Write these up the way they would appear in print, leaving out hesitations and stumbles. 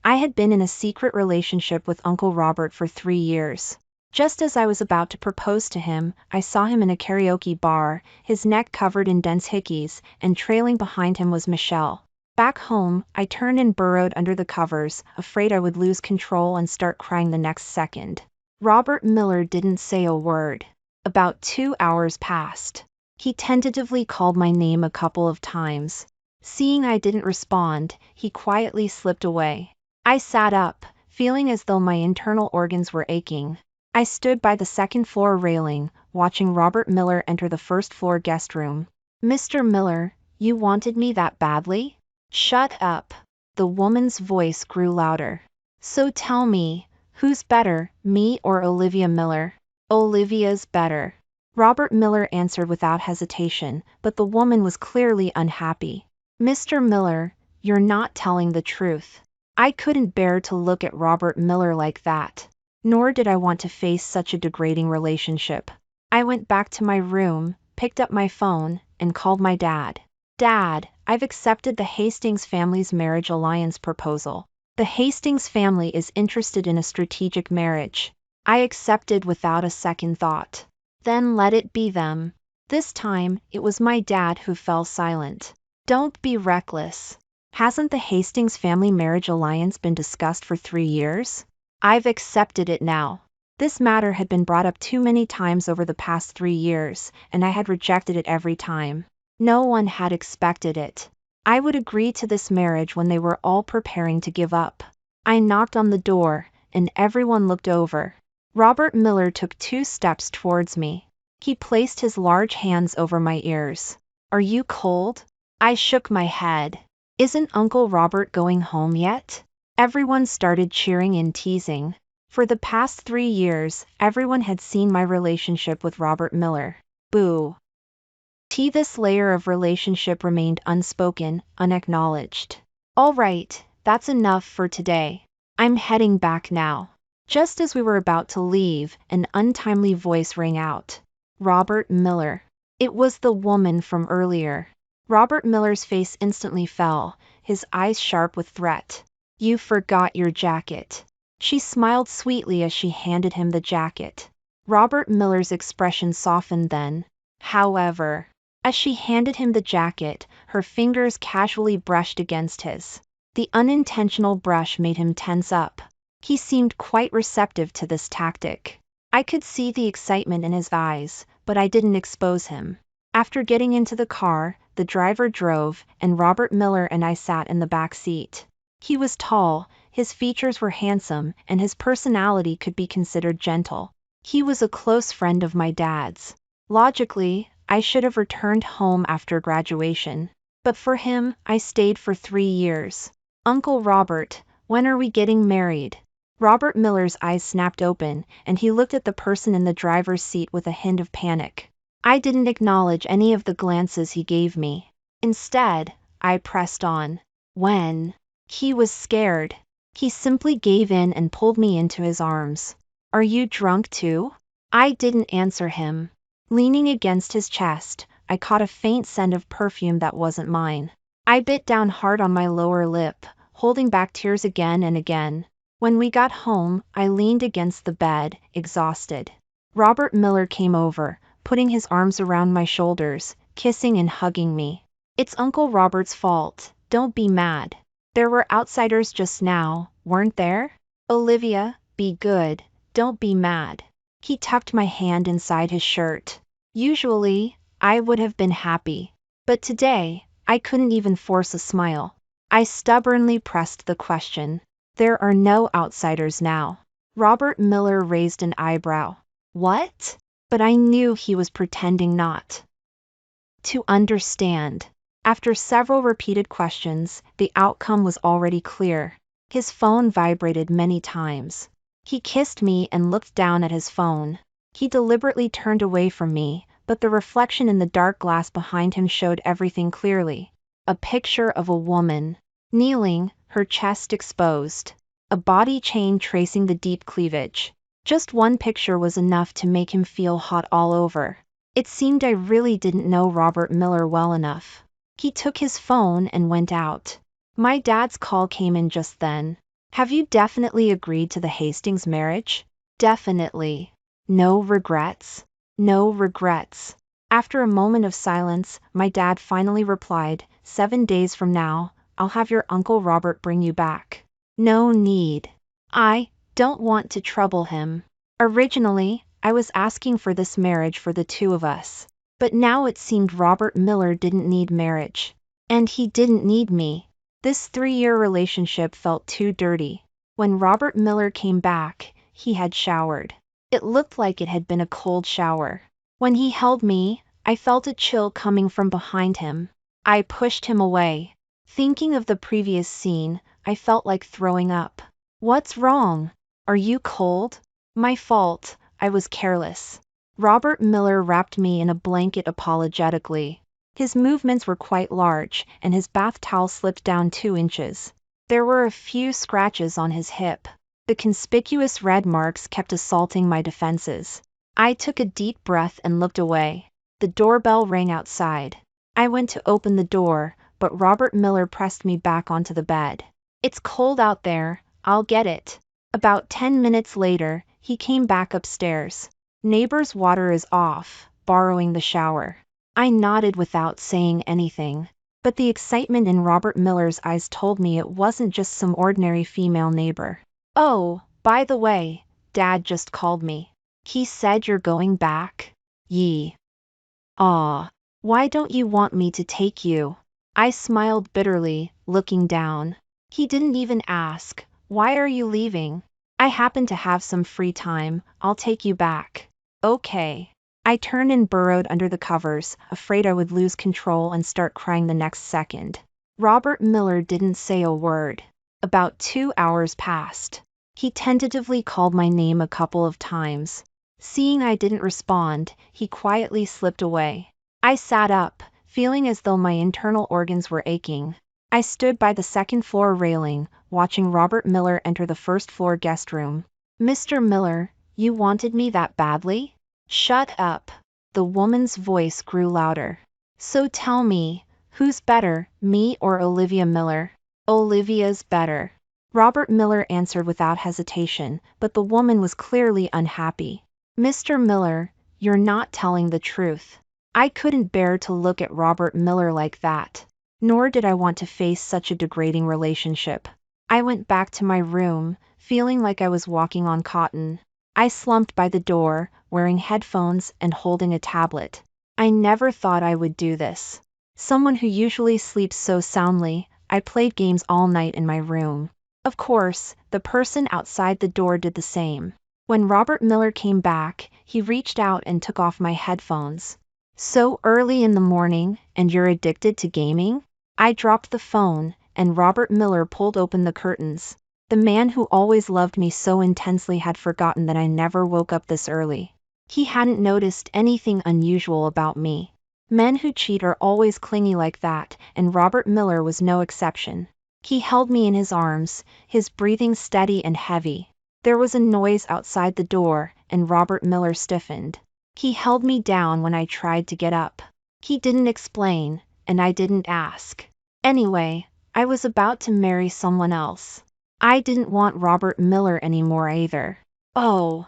I had been in a secret relationship with Uncle Robert for 3 years. Just as I was about to propose to him, I saw him in a karaoke bar, his neck covered in dense hickeys, and trailing behind him was Michelle. Back home, I turned and burrowed under the covers, afraid I would lose control and start crying the next second. Robert Miller didn't say a word. About 2 hours passed. He tentatively called my name a couple of times. Seeing I didn't respond, he quietly slipped away. I sat up, feeling as though my internal organs were aching. I stood by the second-floor railing, watching Robert Miller enter the first-floor guest room. "Mr. Miller, you wanted me that badly?" "Shut up." The woman's voice grew louder. "So tell me, who's better, me or Olivia Miller?" "Olivia's better," Robert Miller answered without hesitation, but the woman was clearly unhappy. "Mr. Miller, you're not telling the truth." I couldn't bear to look at Robert Miller like that. Nor did I want to face such a degrading relationship. I went back to my room, picked up my phone, and called my dad. "Dad, I've accepted the Hastings family's marriage alliance proposal. The Hastings family is interested in a strategic marriage." I accepted without a second thought. "Then let it be them." This time, it was my dad who fell silent. "Don't be reckless. Hasn't the Hastings family marriage alliance been discussed for 3 years? I've accepted it now." This matter had been brought up too many times over the past 3 years, and I had rejected it every time. No one had expected it. I would agree to this marriage when they were all preparing to give up. I knocked on the door, and everyone looked over. Robert Miller took 2 steps towards me. He placed his large hands over my ears. "Are you cold?" I shook my head. "Isn't Uncle Robert going home yet?" Everyone started cheering and teasing. For the past 3 years, everyone had seen my relationship with Robert Miller. Boo. This layer of relationship remained unspoken, unacknowledged. "All right, that's enough for today. I'm heading back now." Just as we were about to leave, an untimely voice rang out. "Robert Miller." It was the woman from earlier. Robert Miller's face instantly fell, his eyes sharp with threat. "You forgot your jacket." She smiled sweetly as she handed him the jacket. Robert Miller's expression softened then. However, as she handed him the jacket, her fingers casually brushed against his. The unintentional brush made him tense up. He seemed quite receptive to this tactic. I could see the excitement in his eyes, but I didn't expose him. After getting into the car, the driver drove, and Robert Miller and I sat in the back seat. He was tall, his features were handsome, and his personality could be considered gentle. He was a close friend of my dad's. Logically, I should have returned home after graduation. But for him, I stayed for 3 years. "Uncle Robert, when are we getting married?" Robert Miller's eyes snapped open, and he looked at the person in the driver's seat with a hint of panic. I didn't acknowledge any of the glances he gave me. Instead, I pressed on. "When?" He was scared. He simply gave in and pulled me into his arms. "Are you drunk too?" I didn't answer him. Leaning against his chest, I caught a faint scent of perfume that wasn't mine. I bit down hard on my lower lip, holding back tears again and again. When we got home, I leaned against the bed, exhausted. Robert Miller came over, putting his arms around my shoulders, kissing and hugging me. "It's Uncle Robert's fault, don't be mad. There were outsiders just now, weren't there? Olivia, be good, don't be mad." He tucked my hand inside his shirt. Usually, I would have been happy. But today, I couldn't even force a smile. I stubbornly pressed the question. "There are no outsiders now." Robert Miller raised an eyebrow. "What?" But I knew he was pretending not to understand. After several repeated questions, the outcome was already clear. His phone vibrated many times. He kissed me and looked down at his phone. He deliberately turned away from me, but the reflection in the dark glass behind him showed everything clearly. A picture of a woman, kneeling, her chest exposed. A body chain tracing the deep cleavage. Just one picture was enough to make him feel hot all over. It seemed I really didn't know Robert Miller well enough. He took his phone and went out. My dad's call came in just then. Have you definitely agreed to the Hastings marriage? Definitely. No regrets? No regrets. After a moment of silence, my dad finally replied, 7 days from now, I'll have your Uncle Robert bring you back. No need. I don't want to trouble him. Originally, I was asking for this marriage for the two of us. But now it seemed Robert Miller didn't need marriage. And he didn't need me. This 3-year relationship felt too dirty. When Robert Miller came back, he had showered. It looked like it had been a cold shower. When he held me, I felt a chill coming from behind him. I pushed him away. Thinking of the previous scene, I felt like throwing up. What's wrong? Are you cold? My fault, I was careless. Robert Miller wrapped me in a blanket apologetically. His movements were quite large, and his bath towel slipped down 2 inches. There were a few scratches on his hip. The conspicuous red marks kept assaulting my defenses. I took a deep breath and looked away. The doorbell rang outside. I went to open the door, but Robert Miller pressed me back onto the bed. It's cold out there, I'll get it. About 10 minutes later, he came back upstairs. Neighbor's water is off, borrowing the shower. I nodded without saying anything. But the excitement in Robert Miller's eyes told me it wasn't just some ordinary female neighbor. Oh, by the way, Dad just called me. He said you're going back? Yee. Aw. Why don't you want me to take you? I smiled bitterly, looking down. He didn't even ask, why are you leaving? I happen to have some free time, I'll take you back. Okay. I turned and burrowed under the covers, afraid I would lose control and start crying the next second. Robert Miller didn't say a word. About 2 hours passed. He tentatively called my name a couple of times. Seeing I didn't respond, he quietly slipped away. I sat up, feeling as though my internal organs were aching. I stood by the second-floor railing, watching Robert Miller enter the first-floor guest room. Mr. Miller, you wanted me that badly? Shut up. The woman's voice grew louder. So tell me, who's better, me or Olivia Miller? Olivia's better. Robert Miller answered without hesitation, but the woman was clearly unhappy. Mr. Miller, you're not telling the truth. I couldn't bear to look at Robert Miller like that. Nor did I want to face such a degrading relationship. I went back to my room, feeling like I was walking on cotton. I slumped by the door, wearing headphones and holding a tablet. I never thought I would do this. Someone who usually sleeps so soundly, I played games all night in my room. Of course, the person outside the door did the same. When Robert Miller came back, he reached out and took off my headphones. So early in the morning, and you're addicted to gaming? I dropped the phone, and Robert Miller pulled open the curtains. The man who always loved me so intensely had forgotten that I never woke up this early. He hadn't noticed anything unusual about me. Men who cheat are always clingy like that, and Robert Miller was no exception. He held me in his arms, his breathing steady and heavy. There was a noise outside the door, and Robert Miller stiffened. He held me down when I tried to get up. He didn't explain, and I didn't ask. Anyway, I was about to marry someone else. I didn't want Robert Miller anymore either. Oh.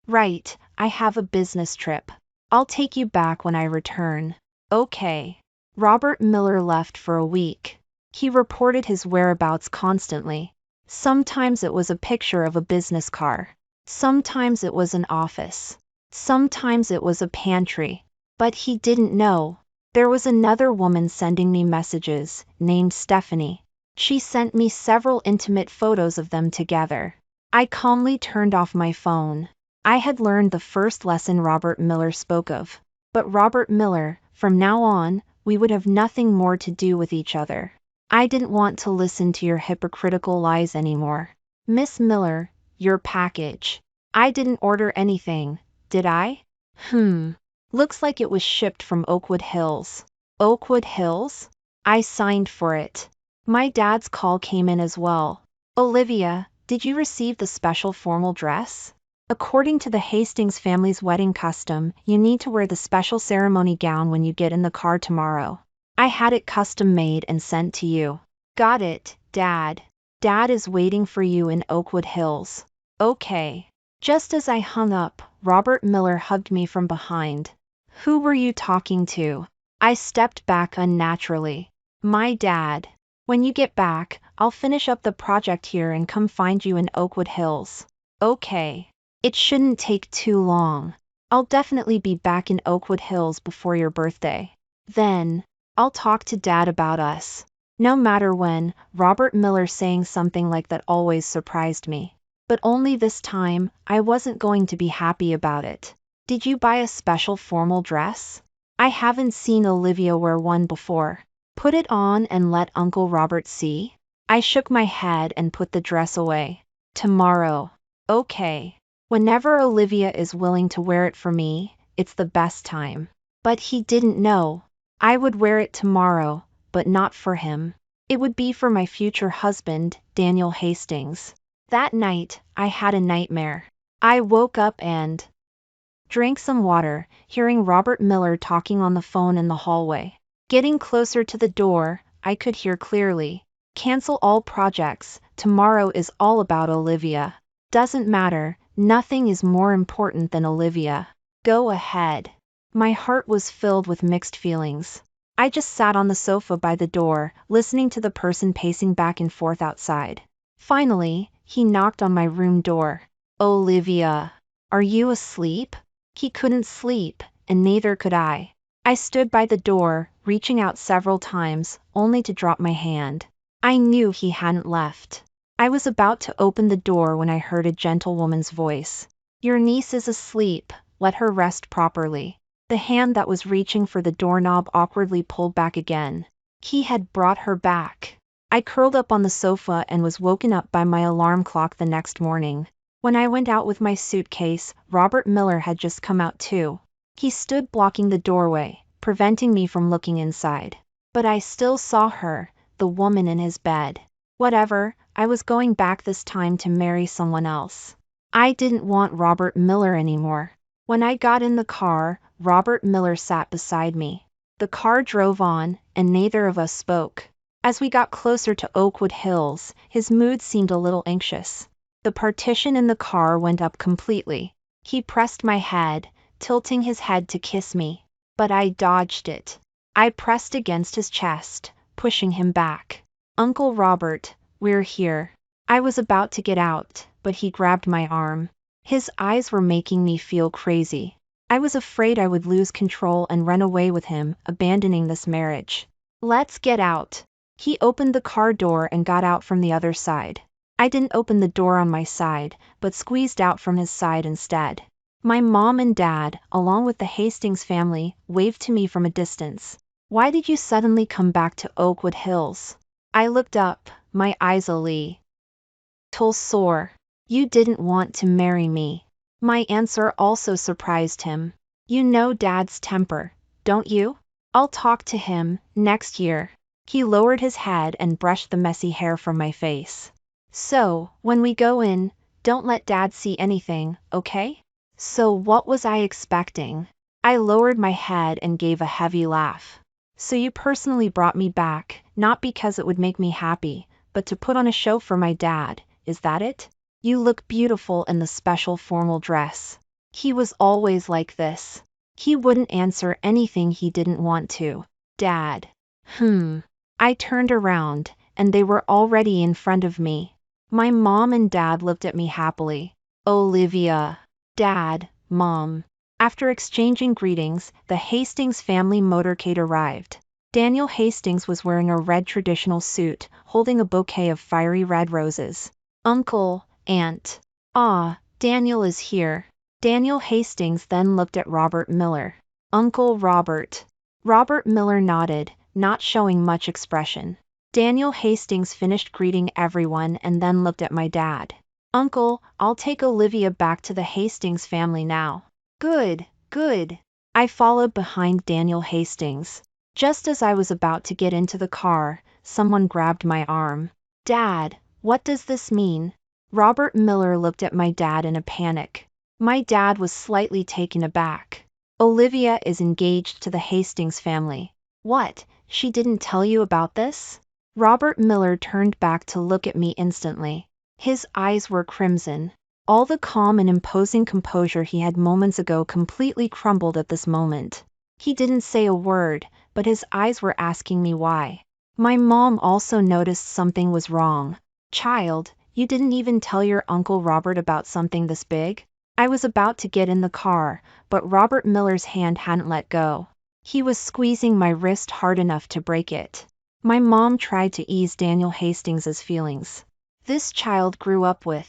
Right, I have a business trip. I'll take you back when I return. Okay. Robert Miller left for a week. He reported his whereabouts constantly. Sometimes it was a picture of a business car. Sometimes it was an office. Sometimes it was a pantry. But he didn't know. There was another woman sending me messages, named Stephanie. She sent me several intimate photos of them together. I calmly turned off my phone. I had learned the first lesson Robert Miller spoke of. But Robert Miller, from now on, we would have nothing more to do with each other. I didn't want to listen to your hypocritical lies anymore. Miss Miller, your package. I didn't order anything, did I? Looks like it was shipped from Oakwood Hills. Oakwood Hills? I signed for it. My dad's call came in as well. Olivia, did you receive the special formal dress? According to the Hastings family's wedding custom, you need to wear the special ceremony gown when you get in the car tomorrow. I had it custom made and sent to you. Got it, Dad. Dad is waiting for you in Oakwood Hills. Okay. Just as I hung up, Robert Miller hugged me from behind. Who were you talking to? I stepped back unnaturally. My dad. When you get back, I'll finish up the project here and come find you in Oakwood Hills. Okay. It shouldn't take too long. I'll definitely be back in Oakwood Hills before your birthday. Then, I'll talk to Dad about us. No matter when, Robert Miller saying something like that always surprised me. But only this time, I wasn't going to be happy about it. Did you buy a special formal dress? I haven't seen Olivia wear one before. Put it on and let Uncle Robert see? I shook my head and put the dress away. Tomorrow. Okay. Whenever Olivia is willing to wear it for me, it's the best time. But he didn't know. I would wear it tomorrow, but not for him. It would be for my future husband, Daniel Hastings. That night, I had a nightmare. I woke up and drank some water, hearing Robert Miller talking on the phone in the hallway. Getting closer to the door, I could hear clearly. Cancel all projects, tomorrow is all about Olivia. Doesn't matter, nothing is more important than Olivia. Go ahead. My heart was filled with mixed feelings. I just sat on the sofa by the door, listening to the person pacing back and forth outside. Finally, he knocked on my room door. Olivia, are you asleep? He couldn't sleep, and neither could I. I stood by the door, reaching out several times, only to drop my hand. I knew he hadn't left. I was about to open the door when I heard a gentlewoman's voice. Your niece is asleep, let her rest properly. The hand that was reaching for the doorknob awkwardly pulled back again. He had brought her back. I curled up on the sofa and was woken up by my alarm clock the next morning. When I went out with my suitcase, Robert Miller had just come out too. He stood blocking the doorway, preventing me from looking inside. But I still saw her, the woman in his bed. Whatever, I was going back this time to marry someone else. I didn't want Robert Miller anymore. When I got in the car, Robert Miller sat beside me. The car drove on, and neither of us spoke. As we got closer to Oakwood Hills, his mood seemed a little anxious. The partition in the car went up completely. He pressed my head, tilting his head to kiss me. But I dodged it. I pressed against his chest, pushing him back. Uncle Robert, we're here. I was about to get out, but he grabbed my arm. His eyes were making me feel crazy. I was afraid I would lose control and run away with him, abandoning this marriage. Let's get out. He opened the car door and got out from the other side. I didn't open the door on my side, but squeezed out from his side instead. My mom and dad, along with the Hastings family, waved to me from a distance. Why did you suddenly come back to Oakwood Hills? I looked up, my eyes a little sore. You didn't want to marry me. My answer also surprised him. You know Dad's temper, don't you? I'll talk to him next year. He lowered his head and brushed the messy hair from my face. So, when we go in, don't let Dad see anything, okay? So what was I expecting? I lowered my head and gave a heavy laugh. So you personally brought me back, not because it would make me happy, but to put on a show for my dad, is that it? You look beautiful in the special formal dress. He was always like this. He wouldn't answer anything he didn't want to. Dad. I turned around, and they were already in front of me. My mom and dad looked at me happily. Olivia. Dad, Mom. After exchanging greetings, the Hastings family motorcade arrived. Daniel Hastings was wearing a red traditional suit, holding a bouquet of fiery red roses. Uncle, Aunt. Ah, Daniel is here. Daniel Hastings then looked at Robert Miller. Uncle Robert. Robert Miller nodded, not showing much expression. Daniel Hastings finished greeting everyone and then looked at my dad. Uncle, I'll take Olivia back to the Hastings family now. Good, good. I followed behind Daniel Hastings. Just as I was about to get into the car, someone grabbed my arm. Dad, what does this mean? Robert Miller looked at my dad in a panic. My dad was slightly taken aback. Olivia is engaged to the Hastings family. What, she didn't tell you about this? Robert Miller turned back to look at me instantly. His eyes were crimson. All the calm and imposing composure he had moments ago completely crumbled at this moment. He didn't say a word, but his eyes were asking me why. My mom also noticed something was wrong. Child, you didn't even tell your Uncle Robert about something this big? I was about to get in the car, but Robert Miller's hand hadn't let go. He was squeezing my wrist hard enough to break it. My mom tried to ease Daniel Hastings's feelings. This child grew up with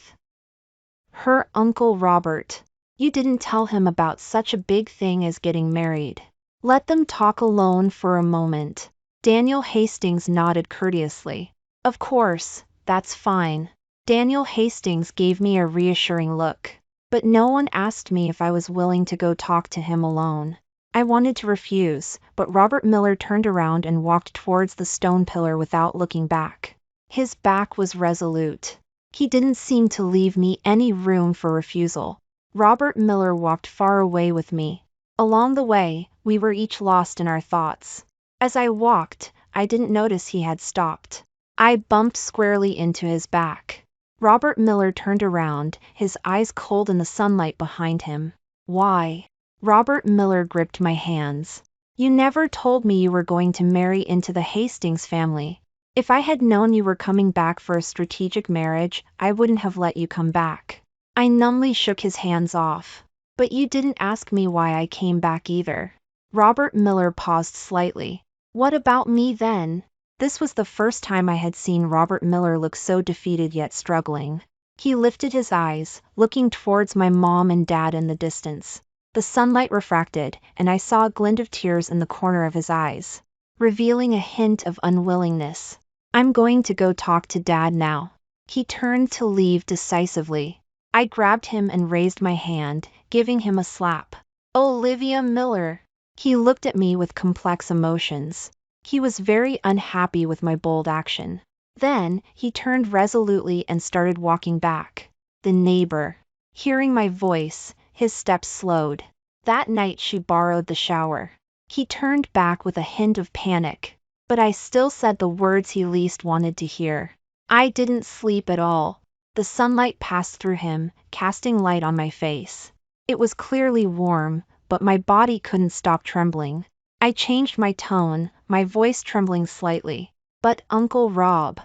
her Uncle Robert. You didn't tell him about such a big thing as getting married. Let them talk alone for a moment. Daniel Hastings nodded courteously. Of course, that's fine. Daniel Hastings gave me a reassuring look. But no one asked me if I was willing to go talk to him alone. I wanted to refuse, but Robert Miller turned around and walked towards the stone pillar without looking back. His back was resolute. He didn't seem to leave me any room for refusal. Robert Miller walked far away with me. Along the way, we were each lost in our thoughts. As I walked, I didn't notice he had stopped. I bumped squarely into his back. Robert Miller turned around, his eyes cold in the sunlight behind him. Why? Robert Miller gripped my hands. You never told me you were going to marry into the Hastings family. If I had known you were coming back for a strategic marriage, I wouldn't have let you come back. I numbly shook his hands off. But you didn't ask me why I came back either. Robert Miller paused slightly. What about me then? This was the first time I had seen Robert Miller look so defeated yet struggling. He lifted his eyes, looking towards my mom and dad in the distance. The sunlight refracted, and I saw a glint of tears in the corner of his eyes, revealing a hint of unwillingness. I'm going to go talk to Dad now. He turned to leave decisively. I grabbed him and raised my hand, giving him a slap. Olivia Miller. He looked at me with complex emotions. He was very unhappy with my bold action. Then, he turned resolutely and started walking back. The neighbor. Hearing my voice, his steps slowed. That night she borrowed the shower. He turned back with a hint of panic. But I still said the words he least wanted to hear. I didn't sleep at all. The sunlight passed through him, casting light on my face. It was clearly warm, but my body couldn't stop trembling. I changed my tone, my voice trembling slightly. But Uncle Rob.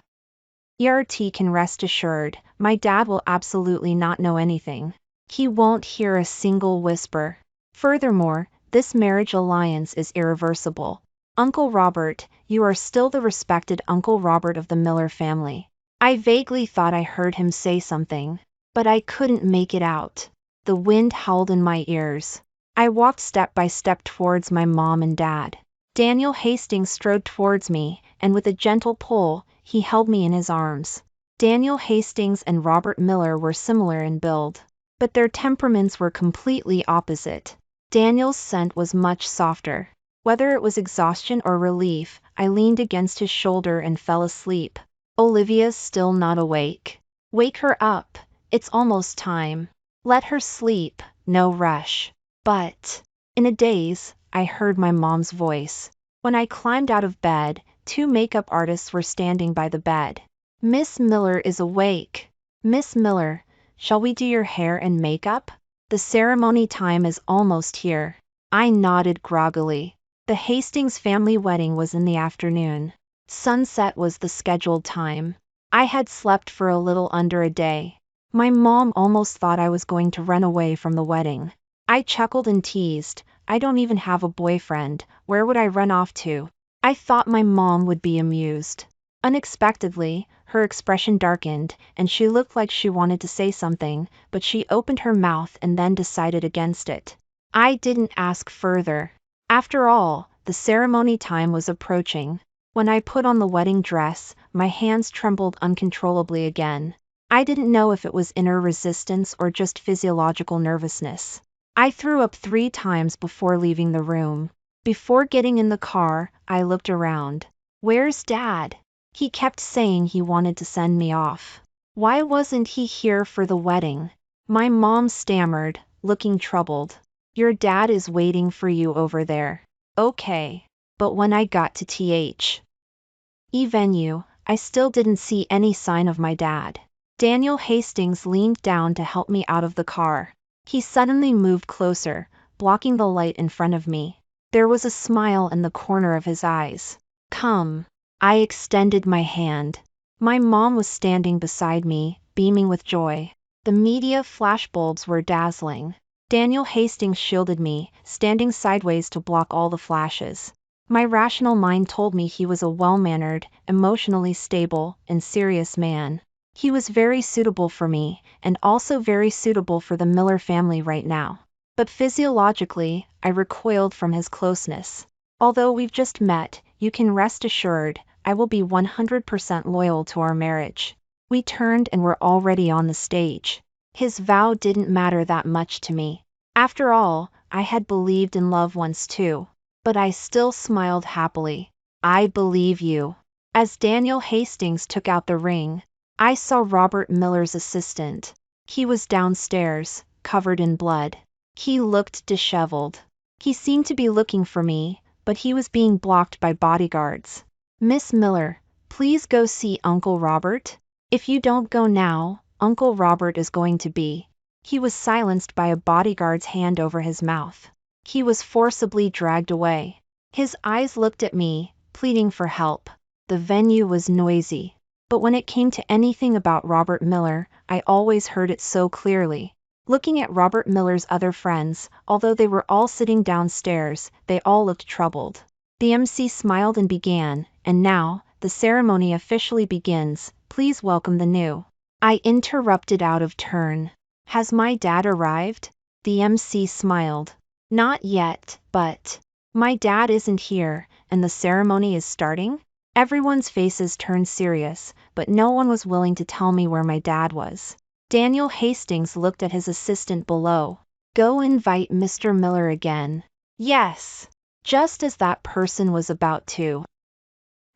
ERT can rest assured, my dad will absolutely not know anything. He won't hear a single whisper. Furthermore, this marriage alliance is irreversible. Uncle Robert, you are still the respected Uncle Robert of the Miller family. I vaguely thought I heard him say something, but I couldn't make it out. The wind howled in my ears. I walked step by step towards my mom and dad. Daniel Hastings strode towards me, and with a gentle pull, he held me in his arms. Daniel Hastings and Robert Miller were similar in build, but their temperaments were completely opposite. Daniel's scent was much softer. Whether it was exhaustion or relief, I leaned against his shoulder and fell asleep. Olivia's still not awake. Wake her up. It's almost time. Let her sleep, no rush. But, in a daze, I heard my mom's voice. When I climbed out of bed, 2 makeup artists were standing by the bed. Miss Miller is awake. Miss Miller, shall we do your hair and makeup? The ceremony time is almost here. I nodded groggily. The Hastings family wedding was in the afternoon. Sunset was the scheduled time. I had slept for a little under a day. My mom almost thought I was going to run away from the wedding. I chuckled and teased, I don't even have a boyfriend, where would I run off to? I thought my mom would be amused. Unexpectedly, her expression darkened, and she looked like she wanted to say something, but she opened her mouth and then decided against it. I didn't ask further. After all, the ceremony time was approaching. When I put on the wedding dress, my hands trembled uncontrollably again. I didn't know if it was inner resistance or just physiological nervousness. I threw up 3 times before leaving the room. Before getting in the car, I looked around. Where's Dad? He kept saying he wanted to send me off. Why wasn't he here for the wedding? My mom stammered, looking troubled. Your dad is waiting for you over there. Okay. But when I got to the venue, I still didn't see any sign of my dad. Daniel Hastings leaned down to help me out of the car. He suddenly moved closer, blocking the light in front of me. There was a smile in the corner of his eyes. Come. I extended my hand. My mom was standing beside me, beaming with joy. The media flashbulbs were dazzling. Daniel Hastings shielded me, standing sideways to block all the flashes. My rational mind told me he was a well-mannered, emotionally stable, and serious man. He was very suitable for me, and also very suitable for the Miller family right now. But physiologically, I recoiled from his closeness. Although we've just met, you can rest assured, I will be 100% loyal to our marriage. We turned and were already on the stage. His vow didn't matter that much to me. After all, I had believed in love once too. But I still smiled happily. I believe you. As Daniel Hastings took out the ring, I saw Robert Miller's assistant. He was downstairs, covered in blood. He looked disheveled. He seemed to be looking for me, but he was being blocked by bodyguards. Miss Miller, please go see Uncle Robert. If you don't go now, Uncle Robert is going to be. He was silenced by a bodyguard's hand over his mouth. He was forcibly dragged away. His eyes looked at me, pleading for help. The venue was noisy. But when it came to anything about Robert Miller, I always heard it so clearly. Looking at Robert Miller's other friends, although they were all sitting downstairs, they all looked troubled. The MC smiled and began, and now, the ceremony officially begins. Please welcome the new. I interrupted out of turn. Has my dad arrived? The MC smiled. Not yet, but my dad isn't here, and the ceremony is starting? Everyone's faces turned serious, but no one was willing to tell me where my dad was. Daniel Hastings looked at his assistant below. Go invite Mr. Miller again. Yes. Just as that person was about to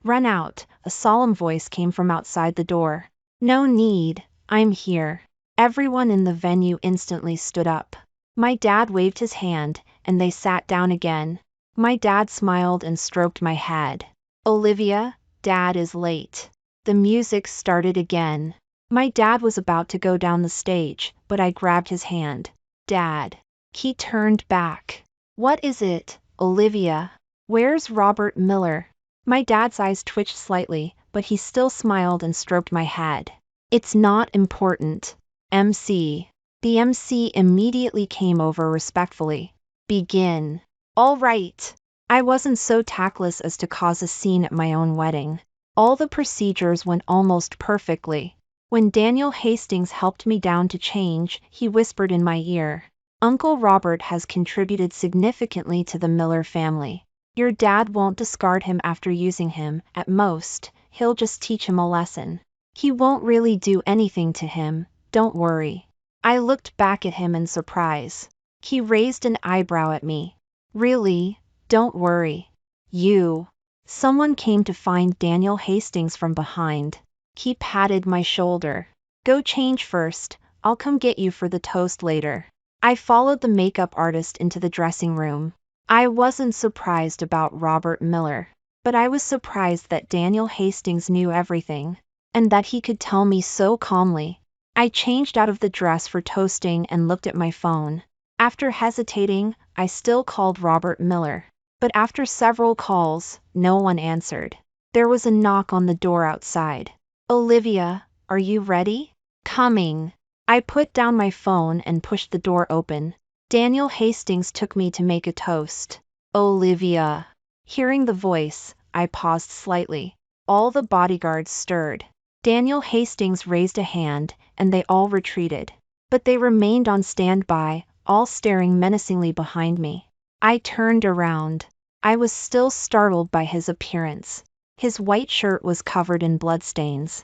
run out, a solemn voice came from outside the door. No need, I'm here. Everyone in the venue instantly stood up. My dad waved his hand, and they sat down again. My dad smiled and stroked my head. Olivia, Dad is late. The music started again. My dad was about to go down the stage, but I grabbed his hand. Dad. He turned back. What is it, Olivia? Where's Robert Miller? My dad's eyes twitched slightly, but he still smiled and stroked my head. It's not important. MC. The MC immediately came over respectfully. Begin. All right. I wasn't so tactless as to cause a scene at my own wedding. All the procedures went almost perfectly. When Daniel Hastings helped me down to change, he whispered in my ear. Uncle Robert has contributed significantly to the Miller family. Your dad won't discard him after using him. At most, he'll just teach him a lesson. He won't really do anything to him, don't worry. I looked back at him in surprise. He raised an eyebrow at me. Really? Don't worry. You. Someone came to find Daniel Hastings from behind. He patted my shoulder. Go change first, I'll come get you for the toast later. I followed the makeup artist into the dressing room. I wasn't surprised about Robert Miller, but I was surprised that Daniel Hastings knew everything, and that he could tell me so calmly. I changed out of the dress for toasting and looked at my phone. After hesitating, I still called Robert Miller. But after several calls, no one answered. There was a knock on the door outside. Olivia, are you ready? Coming. I put down my phone and pushed the door open. Daniel Hastings took me to make a toast. Olivia. Hearing the voice, I paused slightly. All the bodyguards stirred. Daniel Hastings raised a hand, and they all retreated. But they remained on standby, all staring menacingly behind me. I turned around. I was still startled by his appearance. His white shirt was covered in bloodstains.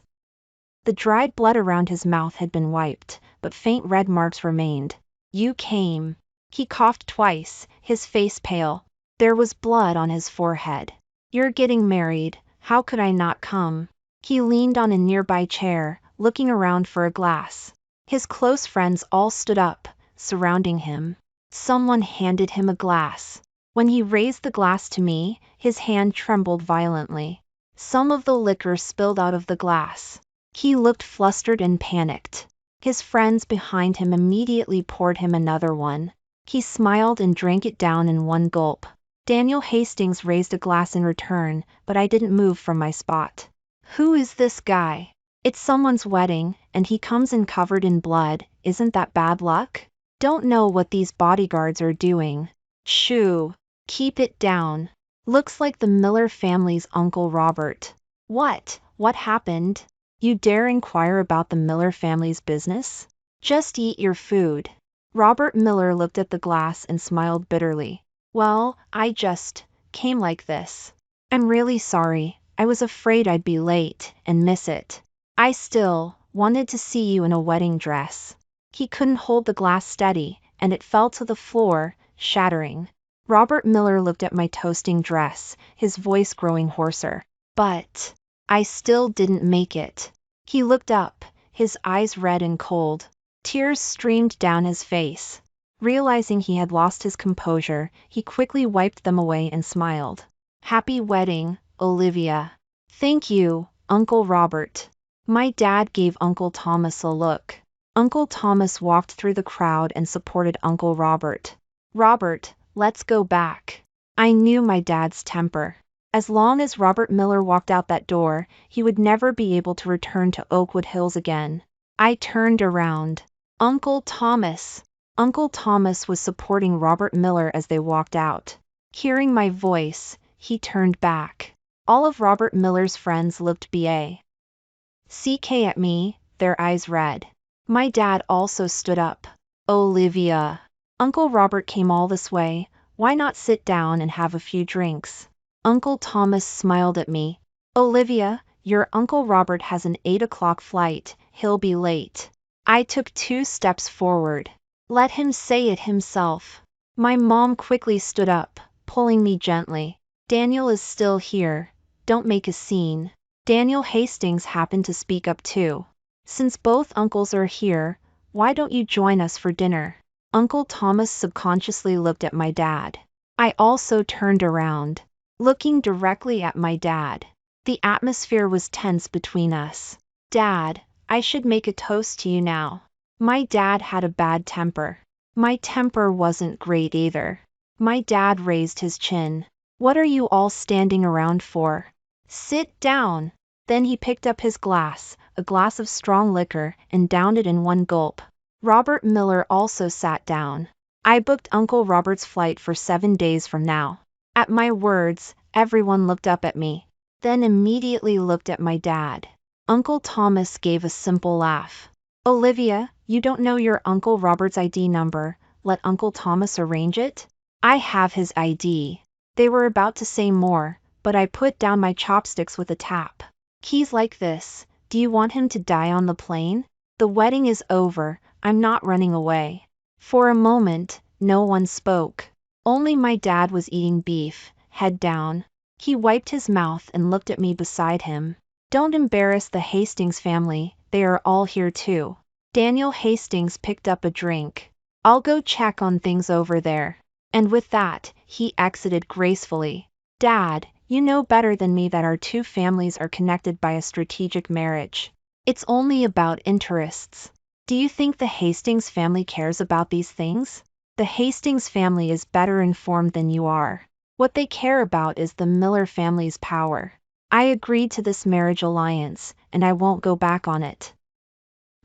The dried blood around his mouth had been wiped, but faint red marks remained. You came. He coughed twice, his face pale. There was blood on his forehead. You're getting married, how could I not come? He leaned on a nearby chair, looking around for a glass. His close friends all stood up, surrounding him. Someone handed him a glass. When he raised the glass to me, his hand trembled violently. Some of the liquor spilled out of the glass. He looked flustered and panicked. His friends behind him immediately poured him another one. He smiled and drank it down in one gulp. Daniel Hastings raised a glass in return, but I didn't move from my spot. Who is this guy? It's someone's wedding, and he comes in covered in blood. Isn't that bad luck? Don't know what these bodyguards are doing. Shoo! Keep it down. Looks like the Miller family's Uncle Robert. What happened? You dare inquire about the Miller family's business? Just eat your food. Robert Miller looked at the glass and smiled bitterly. Well, I just came like this. I'm really sorry. I was afraid I'd be late and miss it. I still wanted to see you in a wedding dress. He couldn't hold the glass steady, and it fell to the floor, shattering. Robert Miller looked at my toasting dress, his voice growing hoarser. But I still didn't make it. He looked up, his eyes red and cold. Tears streamed down his face. Realizing he had lost his composure, he quickly wiped them away and smiled. Happy wedding, Olivia. Thank you, Uncle Robert. My dad gave Uncle Thomas a look. Uncle Thomas walked through the crowd and supported Uncle Robert. Robert, let's go back. I knew my dad's temper. As long as Robert Miller walked out that door, he would never be able to return to Oakwood Hills again. I turned around. Uncle Thomas. Uncle Thomas was supporting Robert Miller as they walked out. Hearing my voice, he turned back. All of Robert Miller's friends looked BACK at me, their eyes red. My dad also stood up. Olivia. Uncle Robert came all this way, why not sit down and have a few drinks? Uncle Thomas smiled at me. Olivia, your Uncle Robert has an 8 o'clock flight, he'll be late. I took 2 steps forward. Let him say it himself. My mom quickly stood up, pulling me gently. Daniel is still here. Don't make a scene. Daniel Hastings happened to speak up too. Since both uncles are here, why don't you join us for dinner? Uncle Thomas subconsciously looked at my dad. I also turned around, looking directly at my dad. The atmosphere was tense between us. Dad, I should make a toast to you now. My dad had a bad temper. My temper wasn't great either. My dad raised his chin. What are you all standing around for? Sit down. Then he picked up his glass, a glass of strong liquor, and downed it in one gulp. Robert Miller also sat down. I booked Uncle Robert's flight for 7 days from now. At my words, everyone looked up at me, then immediately looked at my dad. Uncle Thomas gave a simple laugh. Olivia, you don't know your Uncle Robert's ID number. Let Uncle Thomas arrange it? I have his ID. They were about to say more, but I put down my chopsticks with a tap. He's like this. Do you want him to die on the plane? The wedding is over. I'm not running away. For a moment, no one spoke. Only my dad was eating beef, head down. He wiped his mouth and looked at me beside him. Don't embarrass the Hastings family, they are all here too. Daniel Hastings picked up a drink. I'll go check on things over there. And with that, he exited gracefully. Dad, you know better than me that our 2 families are connected by a strategic marriage. It's only about interests. Do you think the Hastings family cares about these things? The Hastings family is better informed than you are. What they care about is the Miller family's power. I agreed to this marriage alliance, and I won't go back on it.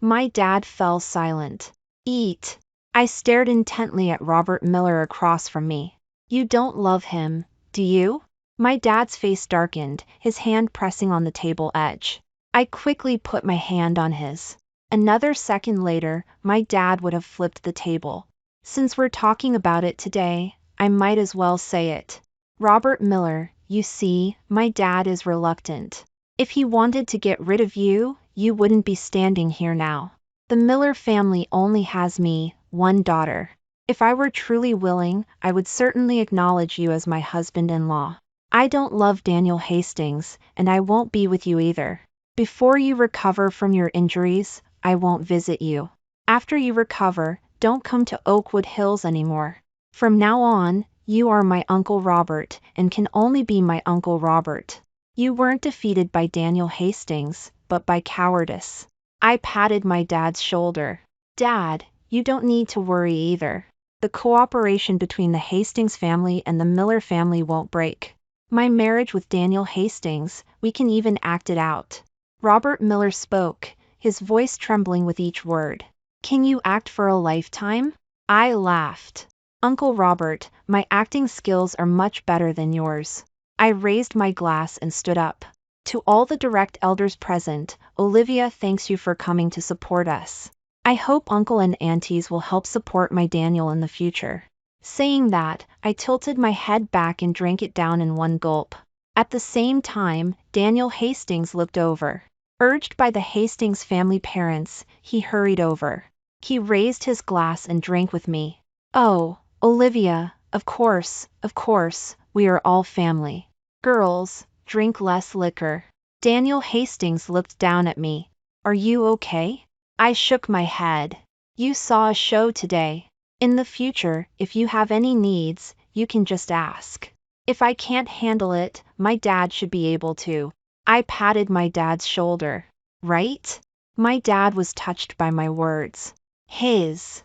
My dad fell silent. Eat. I stared intently at Robert Miller across from me. You don't love him, do you? My dad's face darkened, his hand pressing on the table edge. I quickly put my hand on his. Another second later, my dad would have flipped the table. Since we're talking about it today, I might as well say it. Robert Miller, you see, my dad is reluctant. If he wanted to get rid of you, you wouldn't be standing here now. The Miller family only has me, one daughter. If I were truly willing, I would certainly acknowledge you as my husband-in-law. I don't love Daniel Hastings, and I won't be with you either. Before you recover from your injuries, I won't visit you. After you recover, don't come to Oakwood Hills anymore. From now on, you are my Uncle Robert, and can only be my Uncle Robert. You weren't defeated by Daniel Hastings, but by cowardice. I patted my dad's shoulder. Dad, you don't need to worry either. The cooperation between the Hastings family and the Miller family won't break. My marriage with Daniel Hastings, we can even act it out. Robert Miller spoke, his voice trembling with each word. Can you act for a lifetime? I laughed. Uncle Robert, my acting skills are much better than yours. I raised my glass and stood up. To all the direct elders present, Olivia thanks you for coming to support us. I hope Uncle and Aunties will help support my Daniel in the future. Saying that, I tilted my head back and drank it down in one gulp. At the same time, Daniel Hastings looked over. Urged by the Hastings family parents, he hurried over. He raised his glass and drank with me. Oh, Olivia, of course, we are all family. Girls, drink less liquor. Daniel Hastings looked down at me. Are you okay? I shook my head. You saw a show today. In the future, if you have any needs, you can just ask. If I can't handle it, my dad should be able to. I patted my dad's shoulder. Right? My dad was touched by my words. His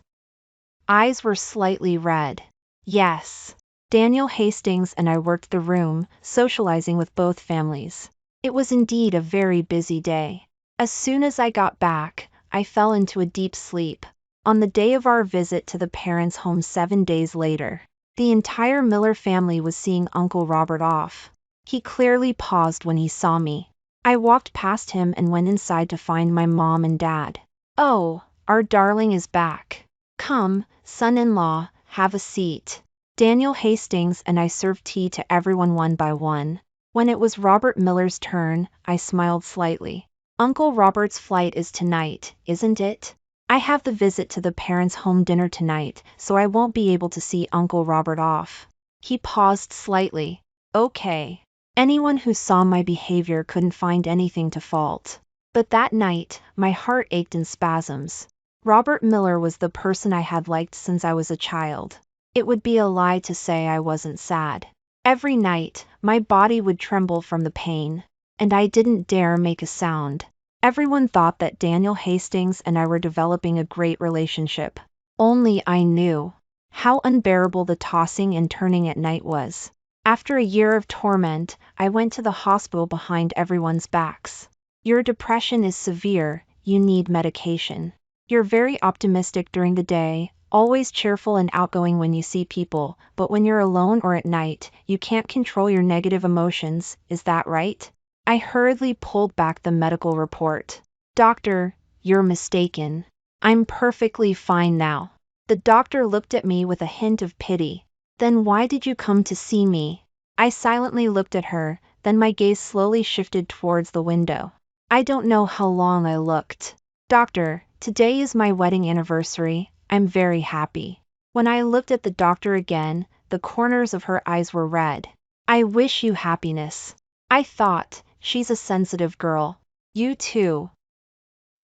eyes were slightly red. Yes. Daniel Hastings and I worked the room, socializing with both families. It was indeed a very busy day. As soon as I got back, I fell into a deep sleep. On the day of our visit to the parents' home 7 days later, the entire Miller family was seeing Uncle Robert off. He clearly paused when he saw me. I walked past him and went inside to find my mom and dad. Oh, our darling is back. Come, son-in-law, have a seat. Daniel Hastings and I served tea to everyone one by one. When it was Robert Miller's turn, I smiled slightly. Uncle Robert's flight is tonight, isn't it? I have the visit to the parents' home dinner tonight, so I won't be able to see Uncle Robert off. He paused slightly. Okay. Anyone who saw my behavior couldn't find anything to fault. But that night, my heart ached in spasms. Robert Miller was the person I had liked since I was a child. It would be a lie to say I wasn't sad. Every night, my body would tremble from the pain, and I didn't dare make a sound. Everyone thought that Daniel Hastings and I were developing a great relationship. Only I knew how unbearable the tossing and turning at night was. After a year of torment, I went to the hospital behind everyone's backs. Your depression is severe, you need medication. You're very optimistic during the day, always cheerful and outgoing when you see people, but when you're alone or at night, you can't control your negative emotions, is that right? I hurriedly pulled back the medical report. Doctor, you're mistaken. I'm perfectly fine now. The doctor looked at me with a hint of pity. Then why did you come to see me? I silently looked at her, then my gaze slowly shifted towards the window. I don't know how long I looked. Doctor, today is my wedding anniversary. I'm very happy. When I looked at the doctor again, the corners of her eyes were red. I wish you happiness. I thought, she's a sensitive girl. You too.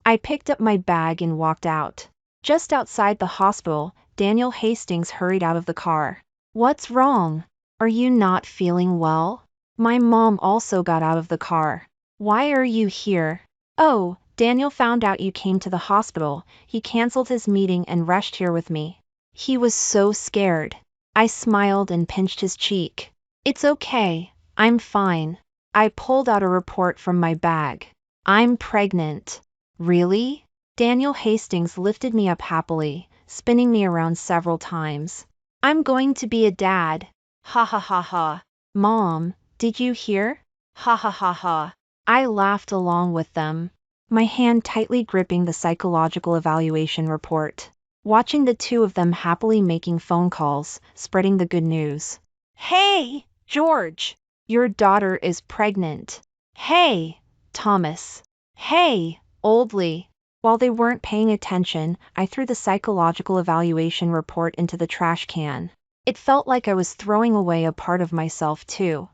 I picked up my bag and walked out. Just outside the hospital, Daniel Hastings hurried out of the car. What's wrong? Are you not feeling well? My mom also got out of the car. Why are you here? Oh, Daniel found out you came to the hospital. He canceled his meeting and rushed here with me. He was so scared. I smiled and pinched his cheek. It's okay. I'm fine. I pulled out a report from my bag. I'm pregnant. Really? Daniel Hastings lifted me up happily, spinning me around several times. I'm going to be a dad. Ha ha ha ha. Mom, did you hear? Ha ha ha ha. I laughed along with them, my hand tightly gripping the psychological evaluation report, watching the two of them happily making phone calls, spreading the good news. Hey, George, your daughter is pregnant. Hey, Thomas. Hey, Oldley. While they weren't paying attention, I threw the psychological evaluation report into the trash can. It felt like I was throwing away a part of myself too.